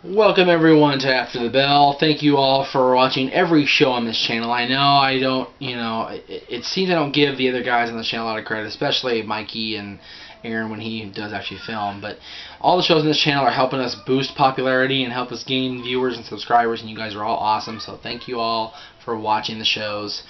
Welcome everyone to After the Bell. Thank you all for watching every show on this channel. I know I don't, it seems I don't give the other guys on the channel a lot of credit, especially Mikey and Aaron when he does actually film. But all the shows on this channel are helping us boost popularity and help us gain viewers and subscribers, and you guys are all awesome. So thank you all for watching the shows.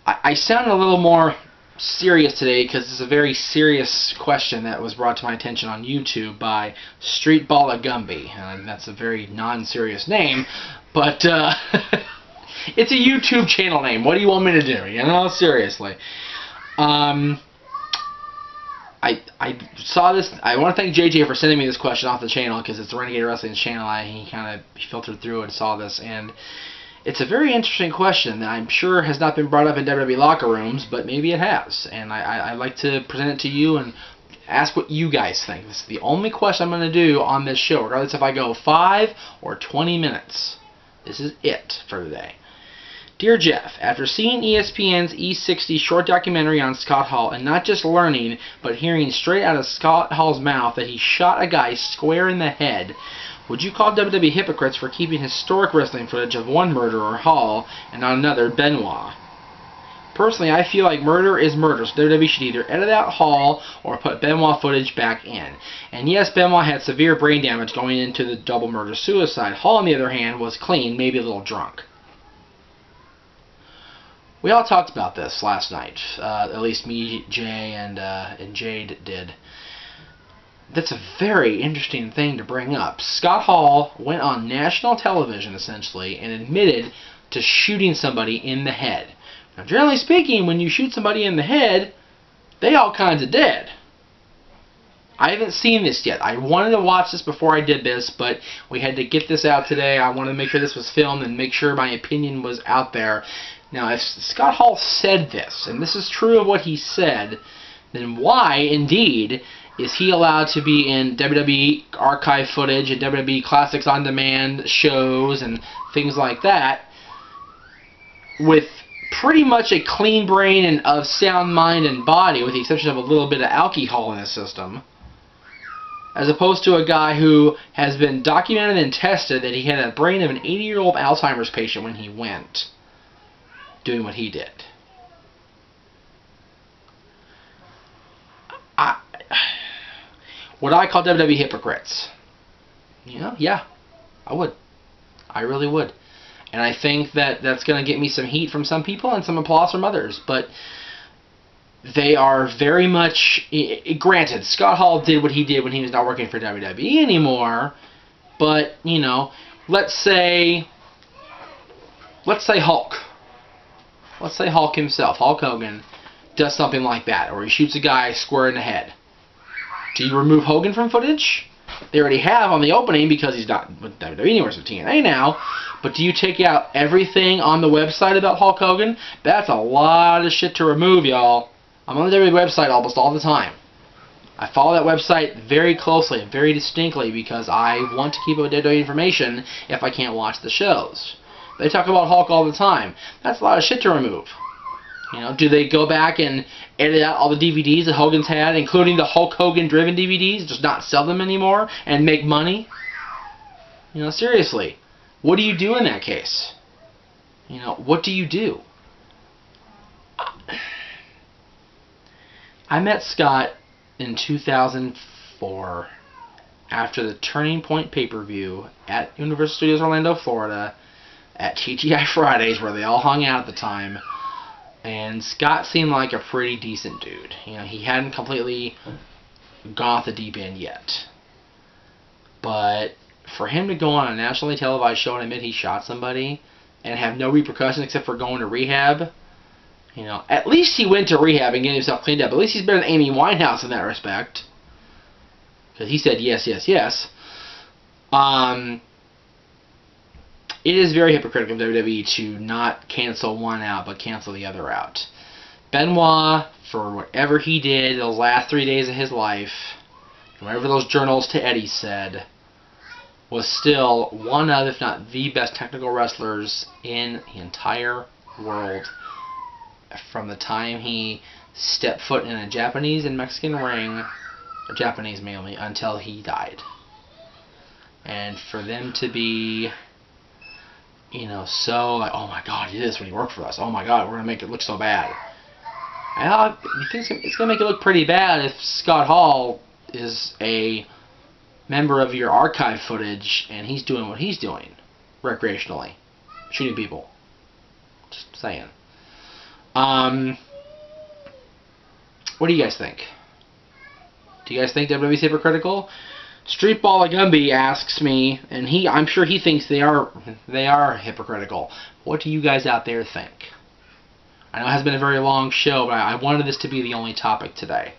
I sound a little more serious today because it's a very serious question that was brought to my attention on YouTube by Streetball Gumby. That's a very non-serious name, but it's a YouTube channel name. What do you want me to do? Seriously. I saw this. I want to thank JJ for sending me this question off the channel because it's the Renegade Wrestling's channel. He kind of filtered through and saw this, and it's a very interesting question that I'm sure has not been brought up in WWE locker rooms, but maybe it has. And I'd like to present it to you and ask what you guys think. This is the only question I'm going to do on this show, regardless if I go 5 or 20 minutes. This is it for today. Dear Jeff, after seeing ESPN's E60 short documentary on Scott Hall, and not just learning, but hearing straight out of Scott Hall's mouth that he shot a guy square in the head, would you call WWE hypocrites for keeping historic wrestling footage of one murderer, Hall, and not another, Benoit? Personally, I feel like murder is murder, so WWE should either edit out Hall or put Benoit footage back in. And yes, Benoit had severe brain damage going into the double murder-suicide. Hall, on the other hand, was clean, maybe a little drunk. We all talked about this last night. At least me, Jay, and Jade did. That's a very interesting thing to bring up. Scott Hall went on national television, essentially, and admitted to shooting somebody in the head. Now, generally speaking, when you shoot somebody in the head, they all kinds of dead. I haven't seen this yet. I wanted to watch this before I did this, but we had to get this out today. I wanted to make sure this was filmed and make sure my opinion was out there. Now, if Scott Hall said this, and this is true of what he said, then why, indeed, is he allowed to be in WWE archive footage and WWE Classics on Demand shows and things like that with pretty much a clean brain and of sound mind and body, with the exception of a little bit of alcohol in his system, as opposed to a guy who has been documented and tested that he had a brain of an 80-year-old Alzheimer's patient when he went doing what he did? Would I call WWE hypocrites? Yeah, I would. I really would. And I think that that's going to get me some heat from some people and some applause from others. But they are very much... Granted, Scott Hall did what he did when he was not working for WWE anymore. But, let's say Hulk. Let's say Hulk himself, Hulk Hogan, does something like that, or he shoots a guy square in the head. Do you remove Hogan from footage? They already have on the opening because he's not with WWE anymore, with TNA now. But do you take out everything on the website about Hulk Hogan? That's a lot of shit to remove, y'all. I'm on the WWE website almost all the time. I follow that website very closely and very distinctly because I want to keep up with WWE information if I can't watch the shows. They talk about Hulk all the time. That's a lot of shit to remove. Do they go back and edit out all the DVDs that Hogan's had, including the Hulk Hogan-driven DVDs, just not sell them anymore and make money? Seriously, what do you do in that case? What do you do? I met Scott in 2004 after the Turning Point pay-per-view at Universal Studios Orlando, Florida, at TGI Fridays, where they all hung out at the time. And Scott seemed like a pretty decent dude. He hadn't completely gone off the deep end yet. But for him to go on a nationally televised show and admit he shot somebody and have no repercussions except for going to rehab, at least he went to rehab and getting himself cleaned up. At least he's better than Amy Winehouse in that respect. Because he said yes, yes, yes. It is very hypocritical of WWE to not cancel one out, but cancel the other out. Benoit, for whatever he did those last 3 days of his life, whatever those journals to Eddie said, was still one of, if not the best technical wrestlers in the entire world. From the time he stepped foot in a Japanese and Mexican ring, or Japanese mainly, until he died. and for them to be, you know, so like, oh my God, he did this when he worked for us. Oh my God, we're gonna make it look so bad. You think it's gonna make it look pretty bad if Scott Hall is a member of your archive footage and he's doing what he's doing recreationally, shooting people. Just saying. What do you guys think? Do you guys think WWE's hypocritical? Streetball Agumby asks me, and I'm sure he thinks they are hypocritical. What do you guys out there think? I know it has been a very long show, but I wanted this to be the only topic today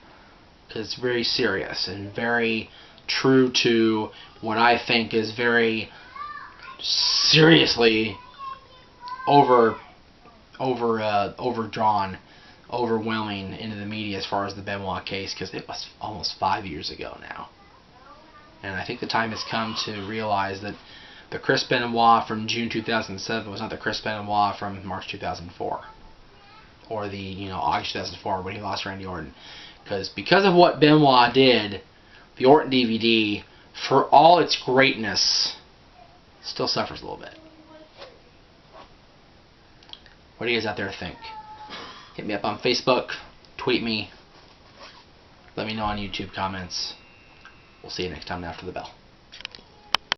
because it's very serious and very true to what I think is very seriously overdrawn, overwhelming into the media as far as the Benoit case, because it was almost 5 years ago now. And I think the time has come to realize that the Chris Benoit from June 2007 was not the Chris Benoit from March 2004. Or the, August 2004 when he lost Randy Orton. Because of what Benoit did, the Orton DVD, for all its greatness, still suffers a little bit. What do you guys out there think? Hit me up on Facebook, tweet me, let me know on YouTube comments. We'll see you next time after the bell.